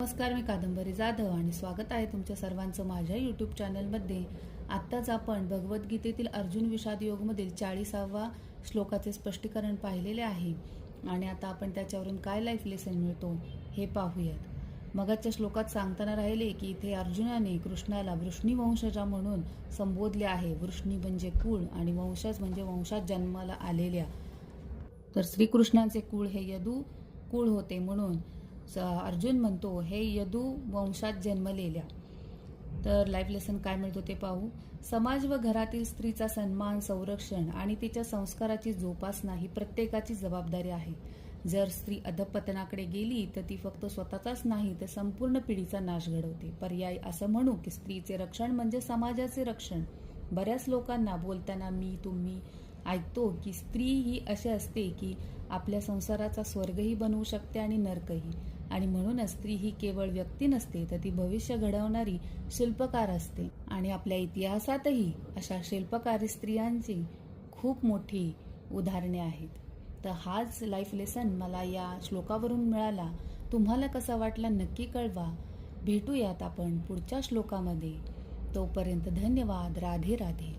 नमस्कार, मी कादंबरी जाधव आणि स्वागत आहे तुमच्या सर्वांचं माझ्या यूट्यूब चॅनलमध्ये. आत्ताच आपण भगवद्गीतेतील अर्जुन विषाद योगमधील 40वा श्लोकाचे स्पष्टीकरण पाहिलेले आहे आणि आता आपण त्याच्यावरून काय लाईफ लेसन मिळतो हे पाहूयात. मगाच्या श्लोकात सांगताना राहिले की इथे अर्जुनाने कृष्णाला वृष्णीवंशजा म्हणून संबोधले आहे. वृष्णी म्हणजे कुळ आणि वंशज म्हणजे वंशात जन्माला आलेल्या. तर श्रीकृष्णांचे कुळ हे यदू कुळ होते, म्हणून अर्जुन म्हणतो हे यदू वंशात जन्मलेल्या. तर लाईफ लेसन काय मिळतो ते पाहू. समाज व घरातील स्त्रीचा सन्मान, संरक्षण आणि तिच्या संस्काराची जोपासना ही प्रत्येकाची जबाबदारी आहे. जर स्त्री अधपतनाकडे गेली तर ती फक्त स्वतःचाच नाही तर संपूर्ण पिढीचा नाश घडवते. पर्याय असं म्हणू की स्त्रीचे रक्षण म्हणजे समाजाचे रक्षण. बऱ्याच लोकांना बोलताना मी तुम्ही ऐकतो की स्त्री ही अशी असते की आपल्या संसाराचा स्वर्गही बनवू शकते आणि नरकही. आणि म्हणूनच स्त्री ही केवळ व्यक्ती नसते तर ती भविष्य घडवणारी शिल्पकार असते. आणि आपल्या इतिहासातही अशा शिल्पकारी स्त्रियांची खूप मोठी उदाहरणे आहेत. तर हाच लाईफ लेसन मला या श्लोकावरून मिळाला. तुम्हाला कसा वाटला नक्की कळवा. भेटूयात आपण पुढच्या श्लोकामध्ये. तोपर्यंत धन्यवाद. राधे राधे.